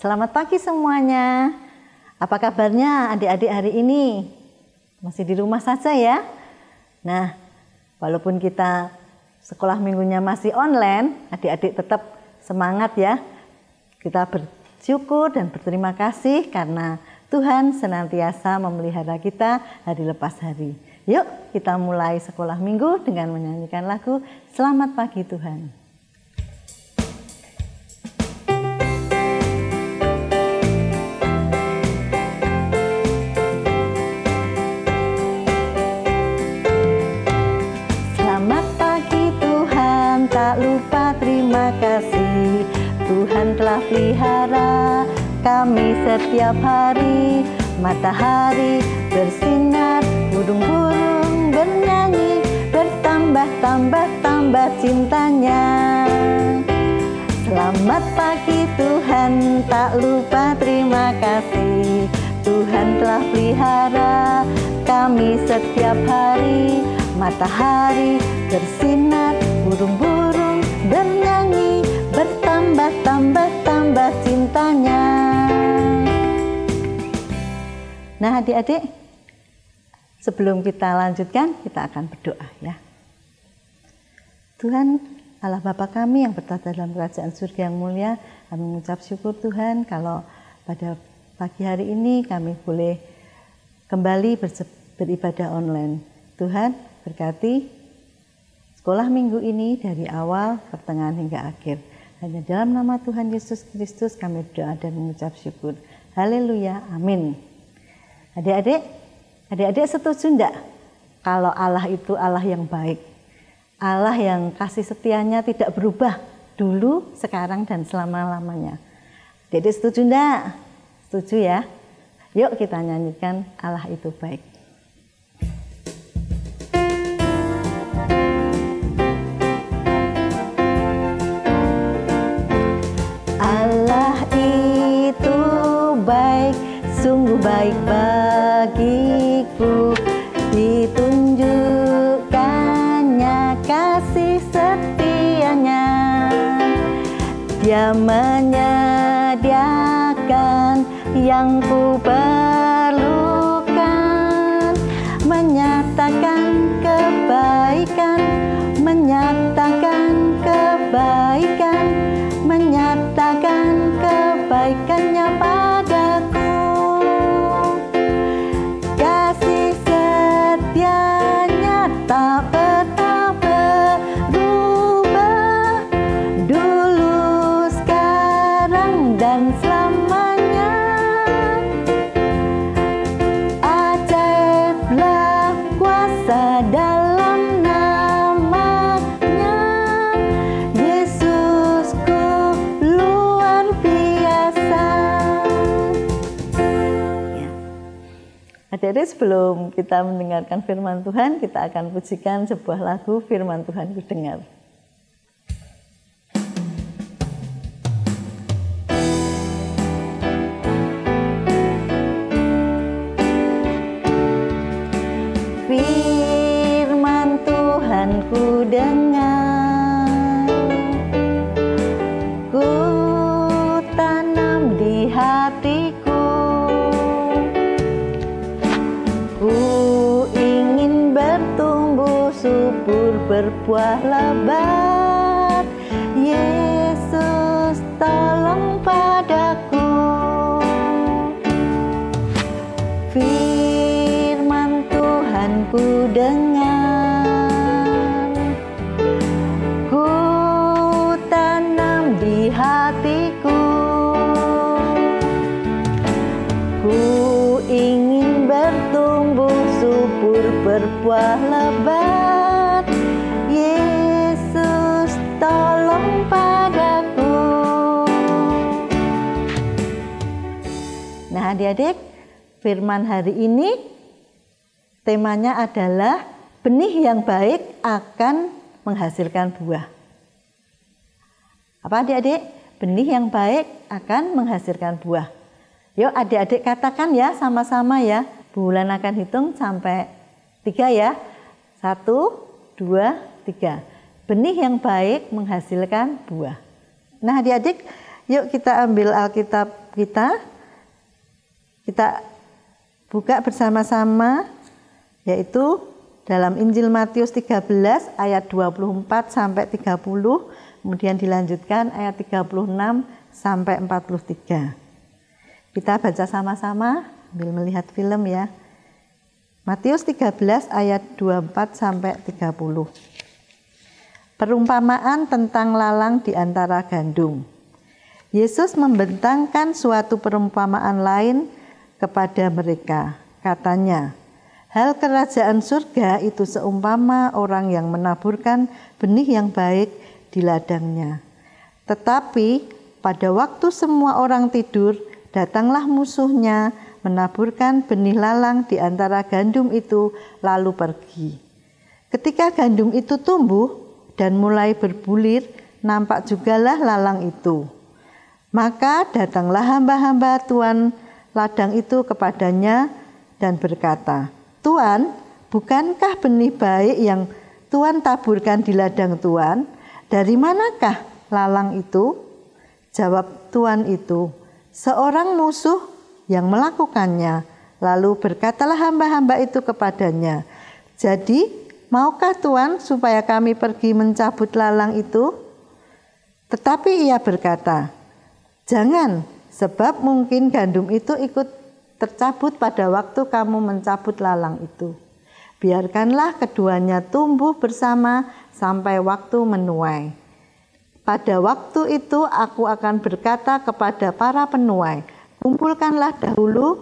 Selamat pagi semuanya. Apa kabarnya adik-adik hari ini? Masih di rumah saja ya? Nah, walaupun kita sekolah minggunya masih online, adik-adik tetap semangat ya. Kita bersyukur dan berterima kasih karena Tuhan senantiasa memelihara kita hari lepas hari. Yuk kita mulai sekolah minggu dengan menyanyikan lagu Selamat Pagi Tuhan. Tak lupa terima kasih, Tuhan telah pelihara kami setiap hari. Matahari bersinar, burung-burung bernyanyi, bertambah-tambah cintanya. Selamat pagi Tuhan, tak lupa terima kasih, Tuhan telah pelihara kami setiap hari. Matahari bersinar, burung-burung bernyanyi, bertambah-tambah cintanya. Nah adik-adik, sebelum kita lanjutkan, kita akan berdoa ya. Tuhan Allah Bapa kami yang bertata dalam kerajaan surga yang mulia, kami mengucap syukur Tuhan kalau pada pagi hari ini kami boleh kembali beribadah online. Tuhan berkati sekolah minggu ini dari awal, pertengahan hingga akhir. Hanya dalam nama Tuhan Yesus Kristus kami berdoa dan mengucap syukur. Haleluya, amin. Adik-adik setuju enggak kalau Allah itu Allah yang baik? Allah yang kasih setianya tidak berubah dulu, sekarang, dan selama-lamanya. Adik-adik setuju enggak? Setuju ya? Yuk kita nyanyikan Allah itu baik. Sungguh baik bagiku, ditunjukkannya kasih setianya. Dia menyediakan yang ku perlukan, menyatakan kebaikan, menyatakan kebaikan, menyatakan kebaikannya padaku. Tak pernah berubah, dulu, sekarang, dan selamanya. Ajaiblah kuasa dalam namanya, Yesusku luar biasa. Adik-adik, sebelum kita mendengarkan firman Tuhan, kita akan pujikan sebuah lagu Firman Tuhan Ku Dengar. Firman Tuhan ku dengar, ku tanam di hatiku. Ku ingin bertumbuh subur, berbuah lebat. Yesus tolong padaku. Firman Tuhan ku dengar, ku tanam di hatiku. Ku ingin bertumbuh subur, berbuah lebat. Yesus tolong padaku. Nah adik-adik, firman hari ini temanya adalah benih yang baik akan menghasilkan buah. Apa adik-adik? Benih yang baik akan menghasilkan buah. Yuk adik-adik katakan ya sama-sama ya. Bulan akan hitung sampai 3 ya. 1, 2, 3. Benih yang baik menghasilkan buah. Nah adik-adik, Yuk kita ambil Alkitab kita buka bersama-sama, yaitu dalam Injil Matius 13 ayat 24 sampai 30, kemudian dilanjutkan ayat 36 sampai 43. Kita baca sama-sama sambil melihat film ya. Matius 13 ayat 24 sampai 30. Perumpamaan tentang lalang di antara gandum. Yesus membentangkan suatu perumpamaan lain kepada mereka. Katanya, hal kerajaan surga itu seumpama orang yang menaburkan benih yang baik di ladangnya. Tetapi pada waktu semua orang tidur, datanglah musuhnya menaburkan benih lalang di antara gandum itu lalu pergi. Ketika gandum itu tumbuh dan mulai berbulir, nampak jugalah lalang itu. Maka datanglah hamba-hamba Tuan ladang itu kepadanya dan berkata, Tuan, bukankah benih baik yang Tuan taburkan di ladang Tuan? Dari manakah lalang itu? Jawab Tuan itu, seorang musuh yang melakukannya. Lalu berkatalah hamba-hamba itu kepadanya, jadi maukah Tuan supaya kami pergi mencabut lalang itu? Tetapi ia berkata, jangan, sebab mungkin gandum itu ikut tercabut pada waktu kamu mencabut lalang itu. Biarkanlah keduanya tumbuh bersama sampai waktu menuai. Pada waktu itu aku akan berkata kepada para penuai, kumpulkanlah dahulu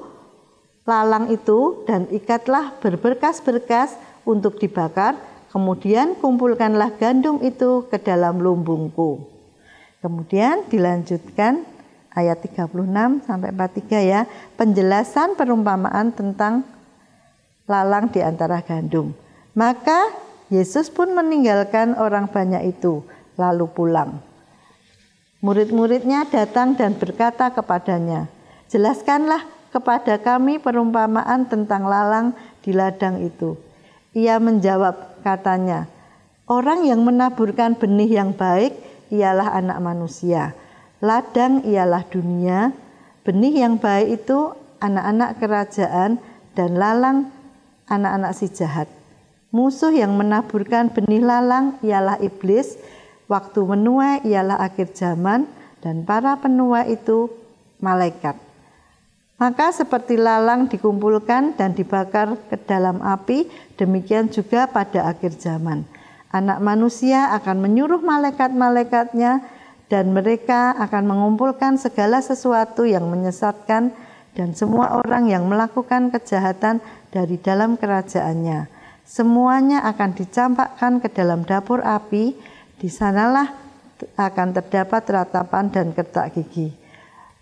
lalang itu dan ikatlah berberkas-berkas untuk dibakar, kemudian kumpulkanlah gandum itu ke dalam lumbungku. Kemudian dilanjutkan ayat 36 sampai 43 ya, penjelasan perumpamaan tentang lalang di antara gandum. Maka Yesus pun meninggalkan orang banyak itu, lalu pulang. Murid-muridnya datang dan berkata kepadanya, jelaskanlah kepada kami perumpamaan tentang lalang di ladang itu. Ia menjawab katanya, orang yang menaburkan benih yang baik ialah anak manusia. Ladang ialah dunia, benih yang baik itu anak-anak kerajaan, dan lalang anak-anak si jahat. Musuh yang menaburkan benih lalang ialah iblis, waktu menuai ialah akhir zaman, dan para penuai itu malaikat. Maka seperti lalang dikumpulkan dan dibakar ke dalam api, demikian juga pada akhir zaman. Anak manusia akan menyuruh malaikat-malaikatnya, dan mereka akan mengumpulkan segala sesuatu yang menyesatkan dan semua orang yang melakukan kejahatan dari dalam kerajaannya. Semuanya akan dicampakkan ke dalam dapur api, di sanalah akan terdapat ratapan dan kertak gigi.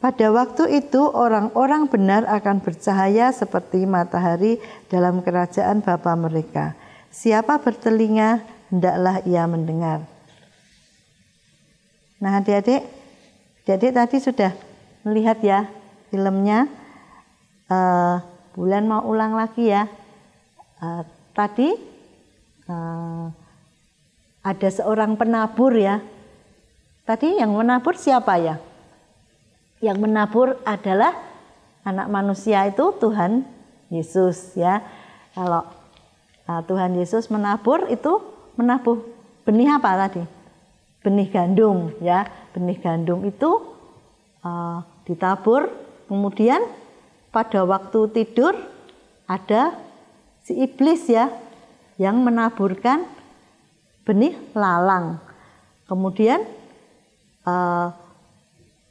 Pada waktu itu orang-orang benar akan bercahaya seperti matahari dalam kerajaan Bapa mereka. Siapa bertelinga, hendaklah ia mendengar. Nah adik-adik tadi sudah melihat ya filmnya. Bulan mau ulang lagi ya. Tadi ada seorang penabur ya. Tadi yang menabur siapa ya? Yang menabur adalah anak manusia itu Tuhan Yesus ya. Kalau Tuhan Yesus menabur itu menabur benih apa tadi? Benih gandum ya. Benih gandum itu ditabur, kemudian pada waktu tidur ada si iblis ya yang menaburkan benih lalang. Kemudian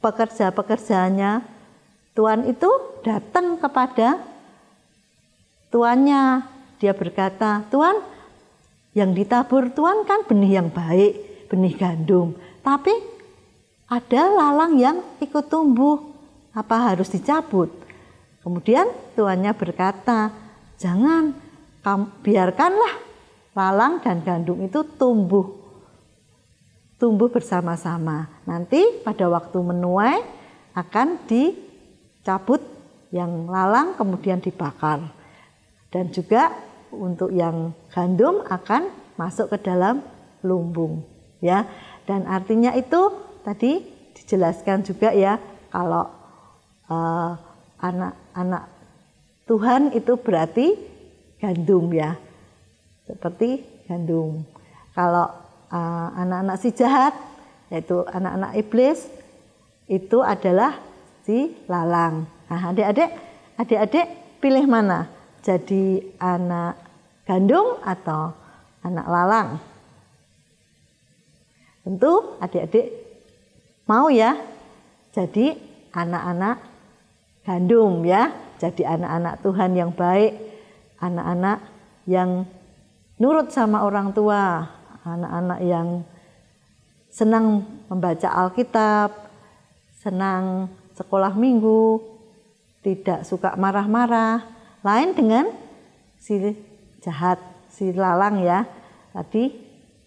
pekerja-pekerjanya Tuhan itu datang kepada tuannya. Dia berkata, Tuhan, yang ditabur Tuhan kan benih yang baik, benih gandum. Tapi ada lalang yang ikut tumbuh, apa harus dicabut? Kemudian tuannya berkata, jangan, biarkanlah lalang dan gandum itu tumbuh bersama-sama. Nanti pada waktu menuai akan dicabut yang lalang kemudian dibakar. Dan juga untuk yang gandum akan masuk ke dalam lumbung ya. Dan artinya itu tadi dijelaskan juga ya kalau anak-anak Tuhan itu berarti gandum ya, seperti gandum. Kalau anak-anak si jahat, yaitu anak-anak iblis, itu adalah si lalang. Nah, adik-adik pilih mana? Jadi anak gandum atau anak lalang? Tentu adik-adik mau ya jadi anak-anak gandum ya, jadi anak-anak Tuhan yang baik, anak-anak yang nurut sama orang tua, anak-anak yang senang membaca Alkitab, senang sekolah minggu, tidak suka marah-marah, lain dengan si jahat, si lalang ya. Tadi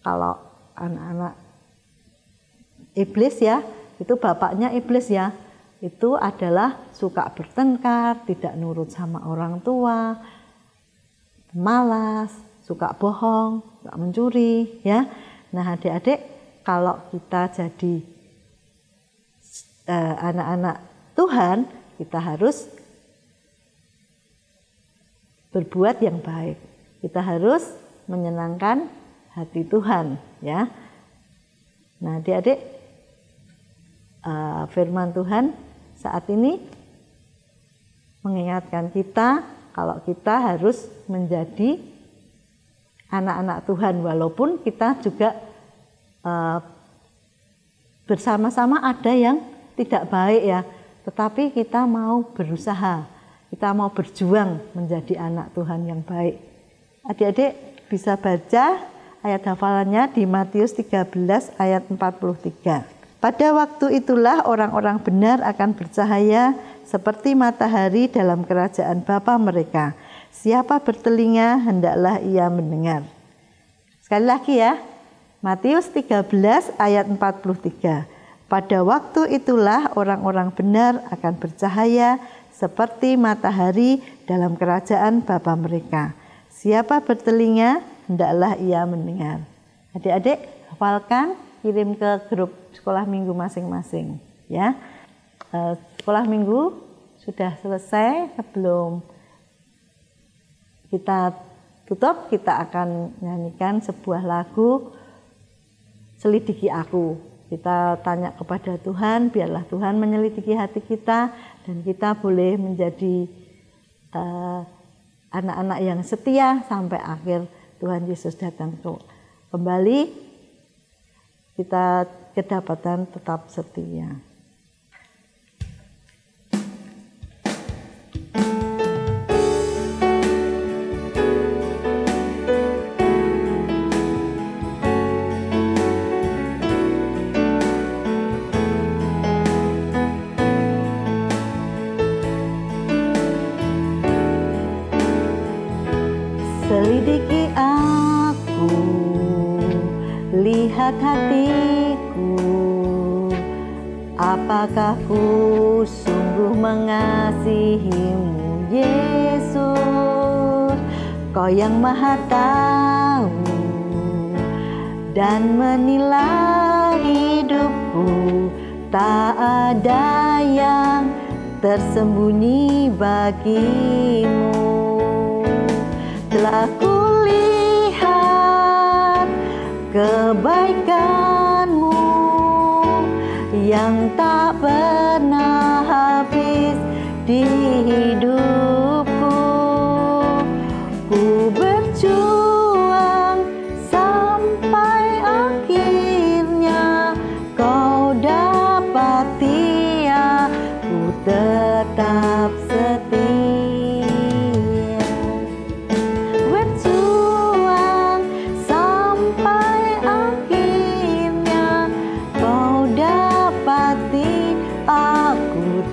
kalau anak-anak iblis ya, itu bapaknya iblis ya, itu adalah suka bertengkar, tidak nurut sama orang tua, malas, suka bohong, suka mencuri ya. Nah, adik-adik kalau kita jadi anak-anak Tuhan, kita harus berbuat yang baik. Kita harus menyenangkan hati Tuhan ya. Nah, adik-adik firman Tuhan saat ini mengingatkan kita kalau kita harus menjadi anak-anak Tuhan, walaupun kita juga bersama-sama ada yang tidak baik ya, tetapi kita mau berusaha, kita mau berjuang menjadi anak Tuhan yang baik. Adik-adik bisa baca ayat hafalannya di Matius 13 ayat 43. Pada waktu itulah orang-orang benar akan bercahaya seperti matahari dalam kerajaan Bapa mereka. Siapa bertelinga, hendaklah ia mendengar. Sekali lagi ya, Matius 13 ayat 43. Pada waktu itulah orang-orang benar akan bercahaya seperti matahari dalam kerajaan Bapa mereka. Siapa bertelinga, hendaklah ia mendengar. Adik-adik hafalkan, kirim ke grup sekolah minggu masing-masing ya. Sekolah minggu sudah selesai. Sebelum kita tutup, kita akan nyanyikan sebuah lagu Selidiki Aku. Kita tanya kepada Tuhan, biarlah Tuhan menyelidiki hati kita dan kita boleh menjadi anak-anak yang setia sampai akhir Tuhan Yesus datang kembali. Kita kedapatan tetap setia. Selidiki aku, lihat hatiku, apakah ku sungguh mengasihimu Yesus, Kau yang Maha Tahu dan menilai hidupku, tak ada yang tersembunyi bagimu. Telah kulihat kebaikan-Mu yang tak pernah habis di hidupku. Ku berjuang sampai akhirnya Kau dapati aku tetap setia.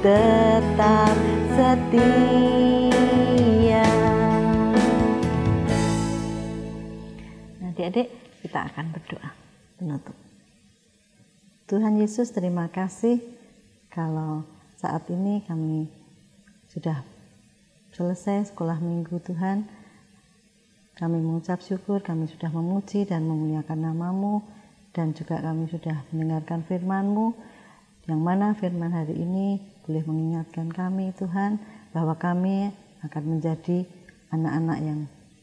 Tetap setia. Nah, adik-adik, kita akan berdoa penutup. Tuhan Yesus, terima kasih kalau saat ini kami sudah selesai sekolah minggu Tuhan. Kami mengucap syukur, kami sudah memuji dan memuliakan nama-Mu, dan juga kami sudah mendengarkan firman-Mu. Yang mana firman hari ini boleh mengingatkan kami Tuhan, bahwa kami akan menjadi anak-anak yang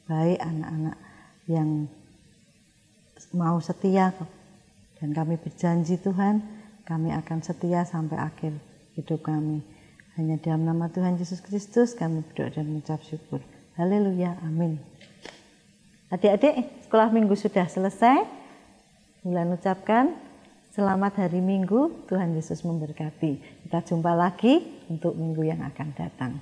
baik, anak-anak yang mau setia. Dan kami berjanji Tuhan, kami akan setia sampai akhir hidup kami. Hanya dalam nama Tuhan Yesus Kristus kami berdoa dan mengucap syukur. Haleluya, amin. Adik-adik, sekolah minggu sudah selesai. Mulai ucapkan selamat hari Minggu, Tuhan Yesus memberkati. Kita jumpa lagi untuk minggu yang akan datang.